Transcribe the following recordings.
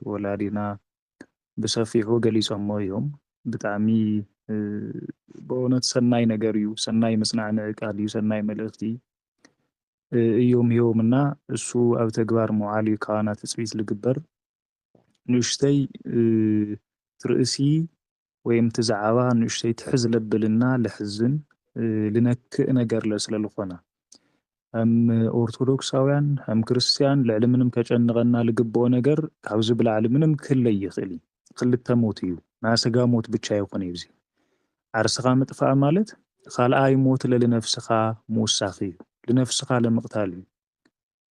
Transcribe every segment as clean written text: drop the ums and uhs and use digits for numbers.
ወላዲና ብሰፊሑ ገሊፆሞ እዮም ብጣዕሚ ብእውነት ሰናይ ነገር እዩ ሰናይ መጽናዕቲ ቃል እዩ ሰናይ መልእኽቲ እዮም ሂቦምና እሱ ኣብ ተግባር መዋዕል እዩ ካባና ትጽቢት ዝግበር ንእሽተይ ትርእሲ ወይም ትዛዕባ ንእሽተይ ትሕዝ ለብልና ልሕዝን ልነክእ ነገር ስለዝኾነ أم أرثوذكساويان أم كريستيان لعلمنم كجنغنا لقبو نجر عاوز بالعلمنم كل يخلي كل التموتيو ناس موت بتشاي وقنيبزي عرسخا متفا مالت خال آي موت لنفسخا موساخي لنفسخا لمقتالي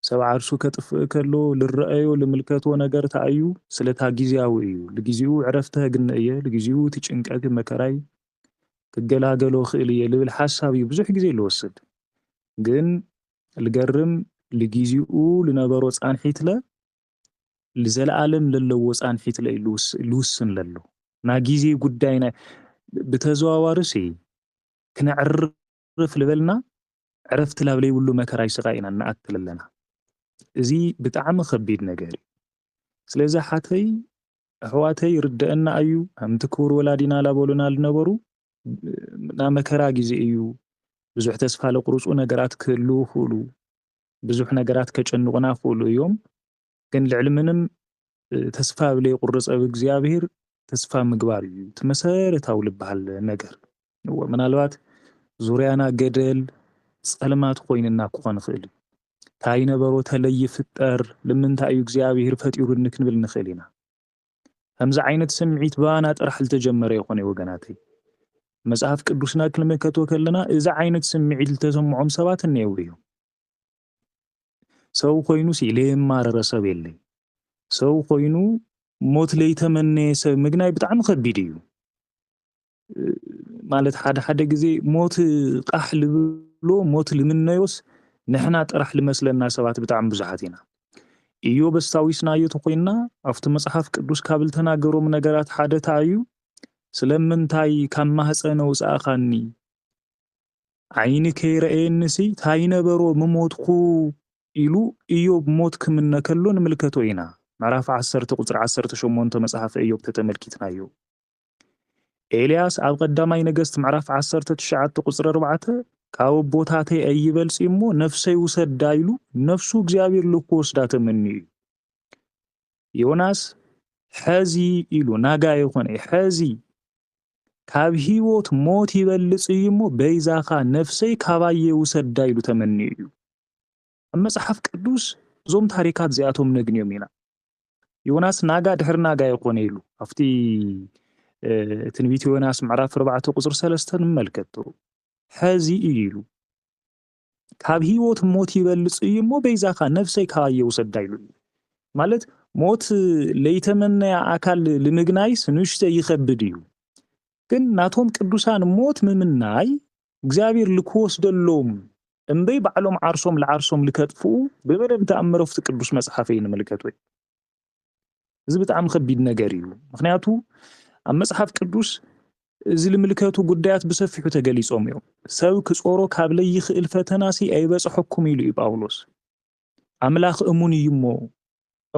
سو عرسو كتف كلو للرأيو لملكتو نجر تأيو سلتها جيزياو إيو لجيزيو عرفتها قنقية لجيزيو تيجنك مكراي كجلاجلو خيلية للحسابي بزح جزي الوسد جن الجرم لجيزيو لنبرو عن حيتلا لزل عالم للوس عن حيتلا لوسن للو نا جيزي قدينا بتزوارسي كنا عرف لبلنا عرفت لابلي ولو مكراي سقاينا نأكل لنا زي بتعم خبيد نجاري سلازا حتي حواتي ردأنا أيو هم تكور ولادنا لابولنا لنبرو نا مكرا جيزي أيو بزح تسفى لقروصو نجرات كلو خلو بزح نجرات كجنغنا خلو يوم كان العلمنم تسفى بلي قرص أو إجزيابير تسفى مقباري تمسير تاول بحال نجر ومن الوقت زوريانا قدل سألمات خويننا كوخان خيلي تاينا برو تلي فتر لمن تايو إجزيابير فتيرو نكنبل نخيلينا همز عينة سمعيت بانات أرحل تجمر يخوني وقناتي مصحف ቅዱስና ክልመከቶ ከለና እዛ ዓይነት ስምዒት ልተሰምዖም ሰባት እንየውዩ ሰው ኮይኑ ሲለማረረ ሰብ የለይ ሰው ኮይኑ ሞት ለይተመነየ ሰብ ምግናይ ብጣዕሚ ከቢድ እዩ ማለት ሓደ ግዜ ሞት ቃሕ ልብሎ ሞት ልምነዮስ ንሕና ጥራሕ ልመስለና ሰባት ብጣዕሚ ብዙሓት ኢና እዩ በስታዊስናዮ ተኮይና ኣብቲ መጽሐፍ ቅዱስ ካብ ልተናገሮም ነገራት ሓደ ታዩ ስለምንታይ ካብ ማህፀነ ውፃእኻኒ ዓይኒ ከይረአየንሲ ታይነበሮ ምሞትኩ ኢሉ ኢዮብ ሞት ክምነ ከሎ ንምልከቶ ኢና ምዕራፍ 10 ቁጽር 18 መጽሐፈ ኢዮብ ተተመልኪትናዮ ኤልያስ ኣብ ቀዳማይ ነገሥት ምዕራፍ 19 ቁጽር 4 ካብ ቦታተይ ኣይበልጽ እሞ ነፍሰይ ውሰዳ ኢሉ ነፍሱ እግዚአብሔር ልኮ ወስዳ ተመኒ ዮናስ ሕዚ ኢሉ ናጋ ይኾነ ሕዚ ካብ ህይወት ሞት ይበልጽ እሞ በይዛኻ ነፍሰይ ካባየ ውሰዳ ኢሉ ተመኒ እዩ መጽሐፍ ቅዱስ ዞም ታሪካት ዚኣቶም ነግንዮም ኢና ዮናስ ናጋ ድሕር ናጋ ይኾነ ኢሉ ኣብቲ ትንቢት ዮናስ ምዕራፍ 4 ቁጽር 3 ንመልከቶ ሕዚ ኢሉ ካብ ህይወት ሞት ይበልጽ እሞ በይዛኻ ነፍሰይ ካባየ ውሰዳ ኢሉ ማለት ሞት ለይተመነያ አካል ልምግናይስ ንሽተ ይኸብድ እዩ ግን ናቶም ቅዱሳን ሞት ምምናይ እግዚአብሔር ልክወስደሎም እምበይ ባዕሎም ዓርሶም ለዓርሶም ልከጥፉ በበደም ተአምረፍት ቅዱስ መጽሐፈ ይንመልከቱ እዚ በጣም ከቢድ ነገር እዩ ምክንያቱ ኣብ መጽሐፍ ቅዱስ እዚ ልምልከቱ ጉዳያት በሰፊሑ ተገሊጾም እዮም ሰብ ክጾሮ ካብ ለይኽእል ፈተናሲ ኣይበጽሐኩም ኢሉ ጳውሎስ አምላክ እሙን ይሞ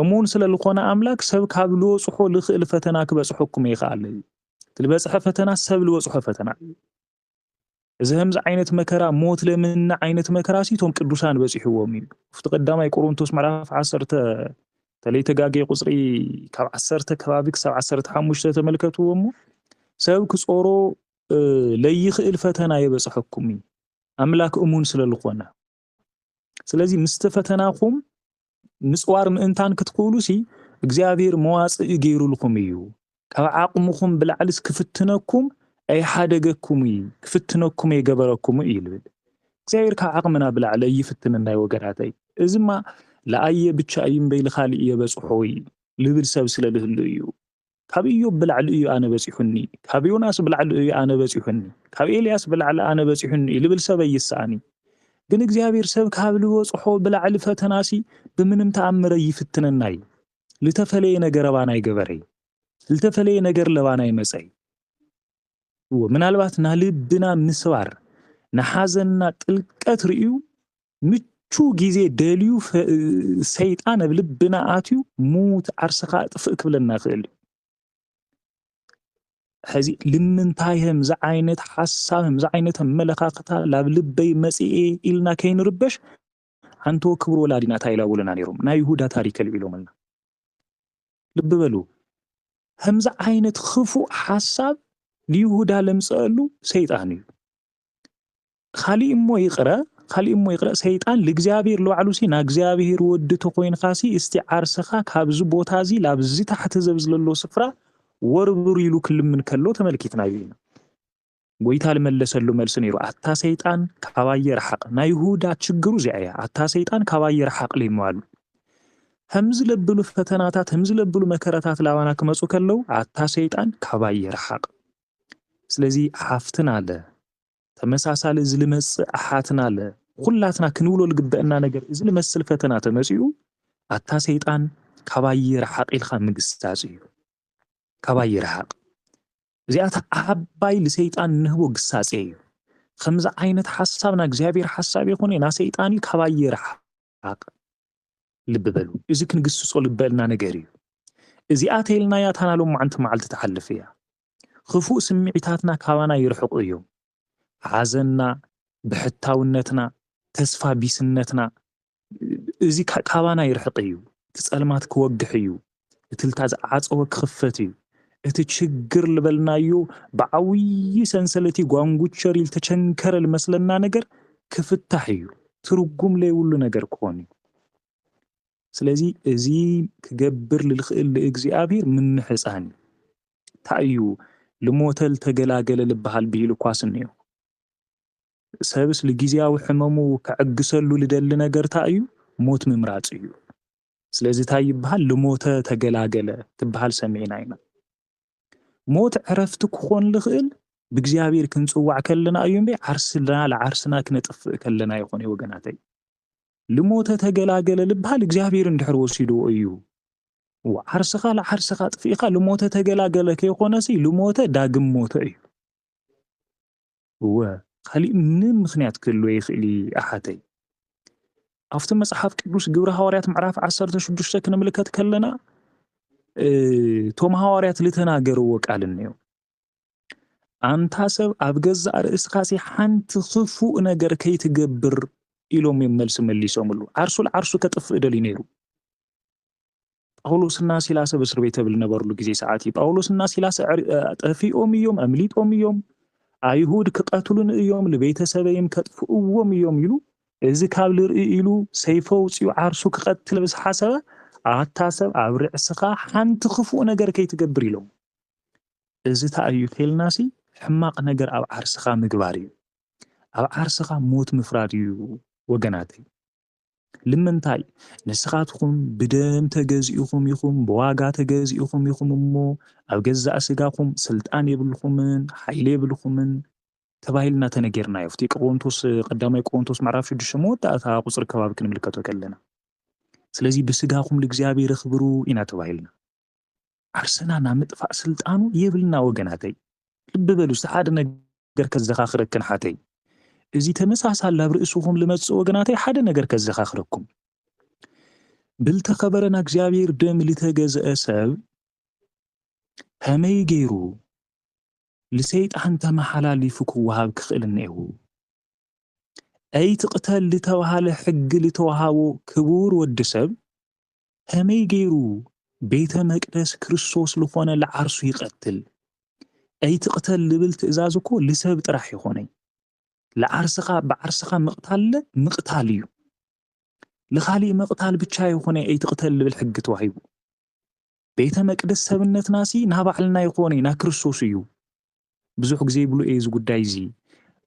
እሙን ስለልኾነ አምላክ ሰብ ካብ ልወጽሖ ልኽእል ፈተና ክበጽሐኩም ይኻል ትልበጽሐ ፈተና ሰብ ልወጽሖ ፈተና እዚ همز ዓይነት መከራ ሞት ለምን ዓይነት መከራ ሲቶም ቅዱሳን በጽሕዎም እዩ ፍቲ ቀዳማይ ቆሮንቶስ ምዕራፍ 10 ተለይተጋገ ቁጽሪ ካብ 10 ከባቢ ክሳብ 15 ተመልከቱዎሞ ሰብ ክጾሮ ለይኽእል ፈተና ይበጽሐኩም አምላክ እሙን ስለልኾነ ስለዚህ ምስተፈተናኩም ምጽዋር ምእንታን ክትቆሉሲ እግዚአብሔር መዋጽእ ገይሩልኩም እዩ ካብ ዓቅምኩም ብላዕልስ ክፍትነኩም أي حاجة كومي فتنا كومي جبر كومي يلبد زير كعقمنا بالعلى يفتنا وجراتي إذا ما لا أي بتشايم بين خالي بس حوي لبر سبسل له الليو كابيو بالعلى أنا بس يحني كابيو ناس بالعلى أنا بس يحني كابي إلياس بالعلى أنا بس يحني لبر سبي يسعني جنك زير سب كابلو صحو بالعلى فتناسي بمنم تعمر يفتنا الناي لتفلينا جربانا يجبري لتفلينا جر لوانا يمسي ومنالبات نالبنا مسوار نحازنا تلقات رئيو شو جيزي دليو سيطان بلبنا آتيو موت عرسخا طفئك بلنا خيل هذي لمن تايهم زعينت حساهم زعينت ملقاقتا لابلبي مسيئي إلنا كين ربش أنتو كبرو ولادنا تايلا ولنا نيروم نا يهودا تاريك الإلو ملنا لببلو هم زعينت خفو حساب ليهودا لمسألو سيطانيو خالي إمو يقرأ سيطان لإግዚአብሔር لوعلوسي نا እግዚአብሔር ودتو خوين خاسي استعارسخا كابزو بوتازي لابزي تحت زبزللو سفرا وربر يلو كل من كلو تملكيتنا يبينا ጎይታ ለመለሰሉ መልስ ነይሩ አታ ሰይጣን ካባየር ሐቅ ና ይሁዳ ችግሩ ዚአያ አታ ሰይጣን ካባየር ሐቅ ሊሟሉ همز ለብሉ ፈተናታት همዝ ለብሉ መከራታት ላዋና ከመጹ ከለው አታ ሰይጣን ካባየር ሐቅ ስለዚህ ሐፍትን አለ ተመሳሳለ ዝልመጽ አሐትን አለ ሁላትና ክንውሎ ልግበእና ነገር ዝልመስል ፈተና ተመጽዩ አታ ሰይጣን ካባየር ሐቅ ኢልኻ ምግስታጽዩ ካባየር ሐቅ زيات أحباي لسيطان نهبو قصاصي خمزة عينة حسابنا እግዚአብሔር حساب يكون نا سيطاني كباير حق لببلو إذا كن قصصو لبالنا نقري زيات هيلنا ياتانا لهم عنت معال تتحلف فيها خفوء سمعتاتنا كوانا يرحق ايوم عزنا بحتاونتنا تسفى بيسنتنا إذا كوانا يرحق ايوم تسألمات كوقح ايوم تلتاز عاصو كخفتي اتشجر لبلنايو بعوي سنسلتي غانغوچريل تچنكر المسلنا ነገር ክፍታህዩ ትርጉም ላይ ሁሉ ነገር ኮኒ ስለዚህ እዚ ክገብር ልልኽእል ለእግዚአብሔር ምን ሕፃን ታዩ ለሞተል ተገላገለ ልባሃል ቢሉ ኳስነዩ ሰብስ ለጊዜያው ሕመሙ ከዕግሰሉ ልደል ነገር ታዩ ሞት ምምራጽ እዩ ስለዚህ ታይብሃል ለሞተ ተገላገለ ትባሃል ሰሜናይና موت عرفت كون لخيل بإግዚአብሔር كنصوع كلنا أيوم بي عرسنا لعرسنا كنطف كلنا يخوني وجناتي لموت تجلاجل لبها لإግዚአብሔር اندحر وسيدو أيو وعرسخا لعرسخا طفيقا لموت تجلاجل كي يخونسي لموت داقم موت أيو هو خلي من مخنيات كله يخلي أحدي أفتم مصحف قدوس جبر حواريات معرف 16 كنملكت كلنا توم حواريات لتناገሩ ወቃልነው አንታሰብ አብገዛ ርእስካሲ ሓንቲ خفو ነገር ከይትገብር ኢሎም ይመልስ መልሶምሉ አርሱ ከጥፍ እደል ይነሩ ጳውሎስና ሲላስ በእስር ቤት ተብል ነበርሉ ጊዜ ሰዓት ጳውሎስና ሲላስ ጠፊኦም እዮም አምሊጦም እዮም አይሁድ ከቀትሉን እዮም ለቤተሰበይም ከጥፉዎም እዮም ይሉ እዚ ካብ ልርኢ ኢሉ ሰይፈው ጽዩ አርሱ ከቀትል በስ ሐሰበ አታሰብ አብርዕስኻ ሓንቲ خفو ነገር ከይትገብር ኢሎም እዚ ታዩ ቴልናሲ ሕማቅ ነገር ኣብ ዓርስኻ ምግባር እዩ ኣብ ዓርስኻ ሞት ምፍራድ እዩ ወገናተይ ልምንታይ ንስኻትኩም ብደም ተገዚኡኩም ይኹም በዋጋ ተገዚኡኩም ይኹም እሞ ኣብ ገዛእ ስጋኩም ስልጣን የብልኩምን ሓይል የብልኩምን ተባሂልና ተነገርና ይፍቲ ቆሮንቶስ ቀዳማይ ቆሮንቶስ ምዕራፍ 6 መወዳእታ ቁጽር ከባቢ ክንምልከቶ ከለና ስለዚህ በስጋኩም ለእግዚአብሔር ክብሩ ኢና ተባሂልና አርሰናና ምጥፋእ ስልጣኑ የብልና ወገናተይ ልብበሉ ሰዓድ ነገር ከዘኻኽረክን ሓተይ እዚ ተመሳሳል ለብርእሱኩም ለመጽ ወገናተይ ሓደ ነገር ከዘኻኽረኩም ብልተኸበረና እግዚአብሔር ደም ሊተገዘአ ሰብ ከመይ ገይሩ ለሰይጣን ተመሓላሊፉ ክወሃብ ክኽእል ነይሩ أي تقتل لتوهال حق لتوهاو كبور ودسب همي جيرو بيت مقدس كريستوس لخونه العرسو يقتل أي تقتل لبلت إزازكو لسبب طرح يخوني لعرسخا بعرسخا مقتاليو لخالي مقتال بتشا يخوني أي تقتل بالحق توهيبو بيت مقدس سبنت ناسي نابعلنا يخوني نا كريستوسيو بزوح غزي بلو إيز قدايزي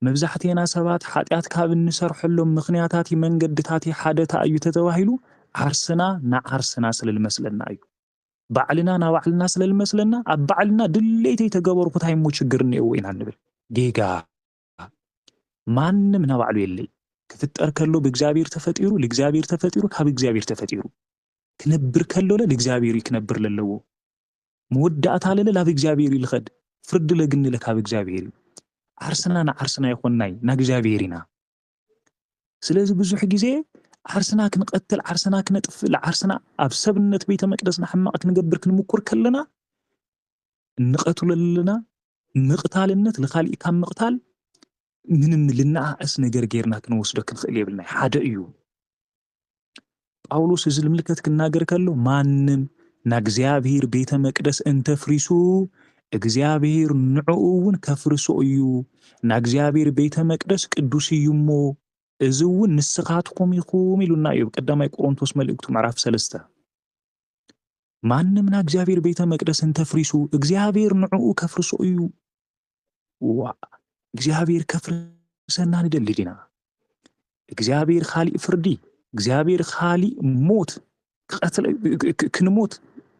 مبزحتينا سبات حاتيات كاب نسرحلهم مخنياتاتي منقدتاتي حادثة أيو تتواهيلو عرسنا نا عرسنا سلالمسلنا أيو بعلنا نا بعلنا سلالمسلنا أبعلنا دليتي تقبر قطعي موشقرني أوين هنبل ديقا مانم نا بعلو يلي كفتر كلو بإግዚአብሔር تفتيرو لإግዚአብሔር تفتيرو كاب إግዚአብሔር تفتيرو كنبر كلو لإግዚአብሔር يكنبر للو مودعت على لا بإግዚአብሔር يلخد فرد لقن لك كاب إግዚአብሔር عرسنا يخوناي نا እግዚአብሔርና ስለዚህ ብዙ ጊዜ ዓርስና ክንቀትል ዓርስና ክነጥፍእ ዓርስና ኣብ ሰብነት ቤተ መቅደስና ሕማቕ ክንገብር ክንምኩር ከለና እንቐትለለና ምቕታልነት ልኻሊእ ካብ ምቕታል ምንም ልነኣእስ ነገር ጌርና ክንወስዶ ክንኽእል የብልና ሓደ እዩ ጳውሎስ እዚ ልምልከት ክናገር ከሎ ማንም ናእግዚአብሔር ቤተ መቅደስ እንተፍሪሱ እግዚአብሔር ንዕኡ እውን ከፍርሶ እዩ ናእግዚአብሔር ቤተ መቅደስ ቅዱስ እዩ እሞ እዚ እውን ንስኻትኩም ኢኹም ኢሉና እዩ ቀዳማይ ቆሮንቶስ መልእክቱ ምዕራፍ 3 ማንም ናእግዚአብሔር ቤተ መቅደስ እንተፍሪሱ እግዚአብሔር ንዕኡ ከፍርሶ እዩ እግዚአብሔር ከፍርሰና ንደሊ ዲና እግዚአብሔር ኻሊእ ፍርዲ እግዚአብሔር ኻሊእ ሞት ክንሞት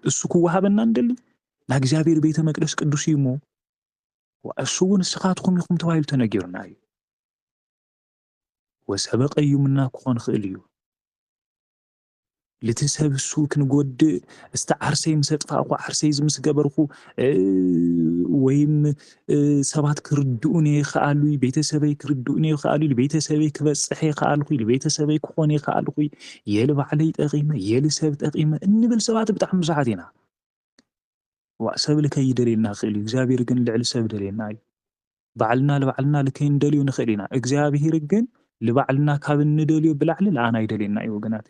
እሱ ክወሃበና እንደሊ ናእግዚአብሔር ቤተ መቅደስ ቅዱስ እዩ እሞ እሱ እውን ንስኻትኩም ኢኹም ተባሂሉ ተነጊሩና እዩ ወሰበቀ እዩምና ክኾን ክእል እዩ ልትሰብ እሱ ክንጎድእ እስቲ ዓርሰይ ምሰጥፋእኹ ዓርሰይ ዝምስ ገበርኹ ወይም ሰባት ክርድኡኒ ይኽኣሉ ቤተሰበይ ክርድኡኒ ይኽኣሉ ቤተሰበይ ክበፅሕ ይኽኣልኹ ቤተሰበይ ክኾን ይኽኣልኹ የሊ ባዕለይ ጠቒመ የሊ ሰብ ጠቒመ እንብል ሰባት ብጣዕሚ ብዙሓት ኢና ሰብ ልከይደልየልና ክእል እዩ እግዚአብሔር ግን ልዕሊ ሰብ ደልየና እዩ ባዕልና ልባዕልና ልከይንደልዩ ንኽእል ኢና እግዚአብሔር ግን ልባዕልና ካብ እንደልዮ ብላዕሊ ለኣና ይደልየና እዩ ወገናት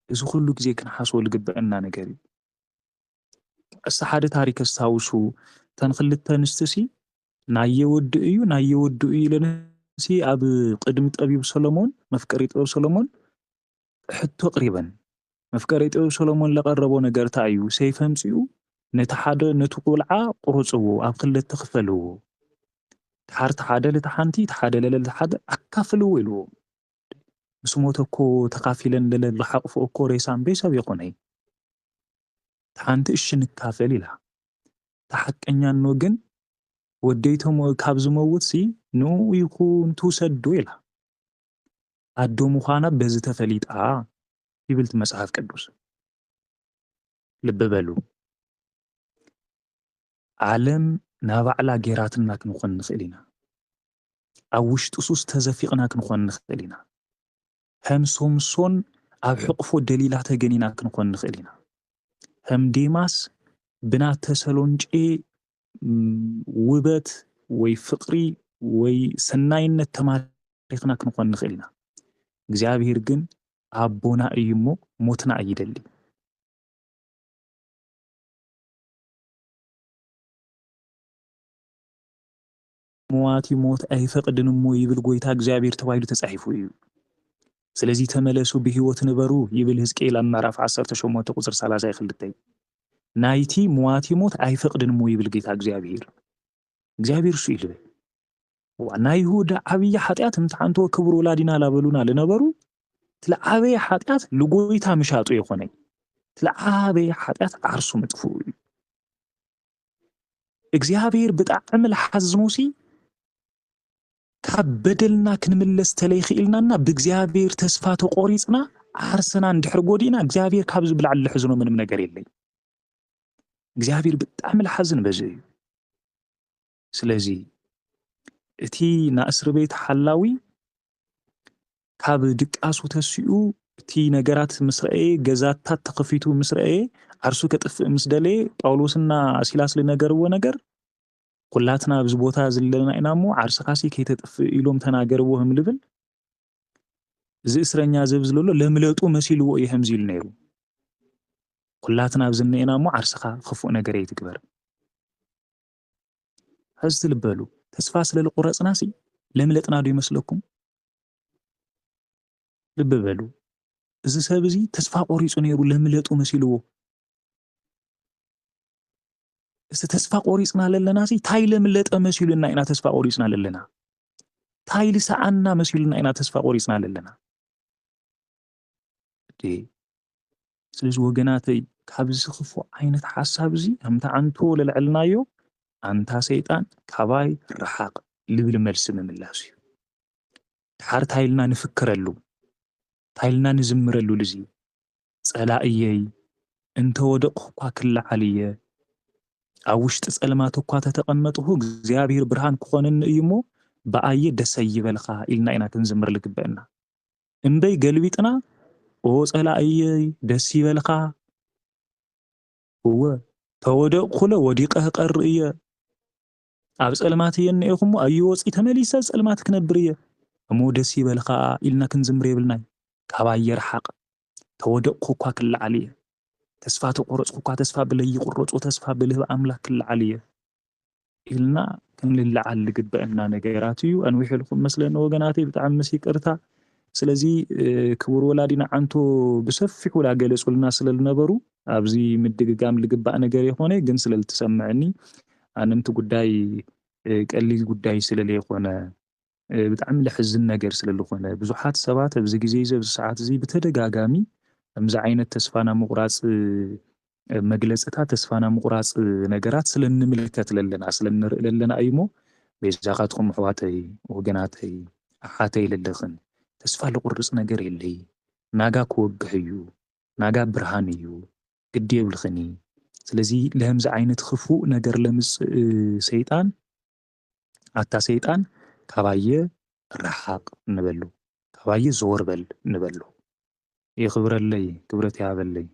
እዚ ኩሉ ግዜ ክንሓስቦ ልግበአና ነገር እዩ እስቲ ሓደ ታሪክ ኣስታውሱ ተን ክልተ ኣንስትሲ ናየ ወዲ እዩ ናየ ወዲ እዩ ኢለንሲ ኣብ ቅድሚ ጠቢብ ሰሎሞን መፍቀሪ ጠቢብ ሰሎሞን ሕቶ ቅሪበን መፍቀሪ ጠቢብ ሰሎሞን ለቀረቦ ነገር ታ እዩ ሰይፍ ኣምፂኡ ነቲ ሓደ ነቲ ቁልዓ ቁርፅዎ ኣብ ክልተ ክፈልዎ ሓርቲ ሓደ ለቲ ሓንቲ ሓደ ለለቲ ሓደ ኣካፍልዎ ኢልዎ ምስ ሞተ እኮ ተኻፊለን ለሓቕፎ እኮ ሬሳን ቤተሰብ ይኾነይ ሓንቲ እሺ ንካፈል ኢላ ተሓቀኛኖ ግን ወደይቶም ካብ ዝመውት ሲ ንኡ ይኹን ትውሰዶ ኢላ ኣዶ ምዃና በዚ ተፈሊጣ ይብል መጽሓፍ ቅዱስ ልብ በሉ ዓለም ናባዕላ ጌራትና ክንኾን ንኽእል ኢና ኣብ ውሽጢ ሱስ ተዘፊቕና ክንኾን ንኽእል ኢና ከም ሶምሶን ኣብ ሕቕፎ ደሊላ ተገኒና ክንኾን ንኽእል ኢና ከም ዴማስ ብናት ተሰሎንጬ ውበት ወይ ፍቕሪ ወይ ሰናይነት ተማሪኽና ክንኾን ንኽእል ኢና እግዚአብሔር ግን ኣቦና እዩ እሞ ሞትና ኣይደሊ ሞዋቲ ሞት ኣይፈቅድን እሞ ይብል ጎይታ እግዚአብሔር ተባሂሉ ተጻሒፉ እዩ ስለዚ ተመለሱ ብህይወት ንበሩ ይብል ሕዝቅኤል ኣብ ምዕራፍ 18 ቁጽር 32 ናይቲ ሞዋቲ ሞት ኣይፈቅድን እሞ ይብል ጌታ እግዚአብሔር እሱ ይብል ናይ ይሁዳ ዓብይ ኃጢአት እምታንቶ ክብሩ ወላዲና ላበሉና ለነበሩ ትለዓበየ ኃጢአት ለጎይታ ምሻጡ ይኾነይ ትለዓበየ ኃጢአት ዓርሱ መጥፉ እግዚአብሔር ብጣዕሚ ለሐዝኖሲ ካብ በደልና ክንምለስ ተለይኽኢልናና ብእግዚአብሔር ተስፋ ተቆሪጽና ዓርሰና እንድሕር ጎዲና እግዚአብሔር ካብ ዝብላዕ ልሕዝኖ ምንም ነገር የለይ እግዚአብሔር ብጣዕሚ ለሐዝን በዚ እዩ ስለዚ እቲ ናእስር ቤት ሓላዊ ካብ ድቃሱ ተሲኡ እቲ ነገራት ምስረኤ ገዛታት ተኸፊቱ ምስረኤ ዓርሱ ከጥፍእ ምስ ደለየ ጳውሎስና ሲላስ ልነገርዎ ነገር ኩላትና ኣብዚ ቦታ ዘለና ኢና እሞ ዓርስኻሲ ከይተጥፍእ ኢሎም ተናገርዎ ህም ልብል እዚ እስረኛ ዘብዝለሎ ለምለጡ መሲልዎ እዩ ህምዚ ኢሉ ነይሩ ኩላትና ኣብዚ ነና እሞ ዓርስኻ ክፉእ ነገር ኣይትግበር ሕዚ ትልበሉ ተስፋ ስለልቁረጽናሲ ለምለጥና ዶ ይመስለኩም ልብ በሉ እዚ ሰብ እዚ ተስፋ ቆሪጹ ነይሩ ለምለጡ መሲልዎ እስቲ ተስፋ ቆሪጽና ለለናሲ ታይ ለምለጠ መሲሉና ኢና ተስፋ ቆሪጽና ለለና ታይ ልሰዓና መሲሉና ኢና ተስፋ ቆሪጽና ለለና ስለዚ ወገናተይ ካብዚ ክፉ ዓይነት ሓሳብ እዚ ከምታ አንቶ ለልዕልናዮ አንታ ሰይጣን ካባይ ረሓቅ ልብል መልሲ ምምላስ እዩ ድሓር ታይልና ንፍክረሉ ታይልና ንዝምረሉ ልዚ ጸላእየይ እንተ ወደቕኩ እኳ ክለዓል እየ ኣብ ውሽጢ ጸልማት እኳ ተተቐመጥሁ እግዚአብሔር ብርሃን ክኾነኒ እዩ እሞ ብኣየ ደስ ይበልኻ ኢልና ኢና ክንዝምር ልግበአና እምበይ ገልቢጥና ጸላእየይ ደስ ይበልካ እወ ተወደቕኩለ ወዲቀህ ቀር እየ ኣብ ጸልማት እየ እኒአኹሞ ኣይወፂ ተመሊሰ ጸልማት ክነብር እየ እሞ ደስ ይበልካ ኢልና ክንዝምር የብልናይ ካባየ ርሓቕ ተወደቕኩ እኳ ክለዓል እየ ተስፋ ተቆረጽኩ እኳ ተስፋ ብለይ ይቁረጹ ተስፋ ብልህብ ኣምላክ ክለዓል እየ ኢልና ክንልለዓል ልግበአና ነገራት እዩ ኣንዊሕ ኢልኩም መስለኒ ወገናተይ ብጣዕሚ ምስ ይቅርታ ስለዚ ክቡር ወላዲና ዓንቶ ብሰፊሑ ላገለጹልና ስለልነበሩ ኣብዚ ምድግጋም ልግባእ ነገር የኾነ ግን ስለልትሰምዐኒ ኣነምቲ ጉዳይ ቀሊል ጉዳይ ስለለይኮነ ብጣዕሚ ልሕዝን ነገር ስለልኾነ ብዙሓት ሰባት ኣብዚ ግዜ ኣብዚ ሰዓት እዚ ብተደጋጋሚ ከምዚ ዓይነት ተስፋና ምቑራጽ መግለጽታት ተስፋና ምቑራጽ ነገራት ስለንምልከት ለለና ስለንርኢ ለለና እዩሞ ቤዛኻትኩም ኣሕዋተይ ወገናተይ ኣሓተይ ለለኽን ተስፋ ልቁርጽ ነገር የለይ ናጋ ክወግሕ እዩ ናጋ ብርሃን እዩ ግዲ የብልኽኒ ስለዚ ለምዚ ዓይነት ክፉእ ነገር ለምጽእ ሰይጣን ኣታ ሰይጣን ካባየ ርሓቕ ንበሉ ካባየ ዘወር በል ንበሉ ይኽብረለይ ክብረት ያበለይ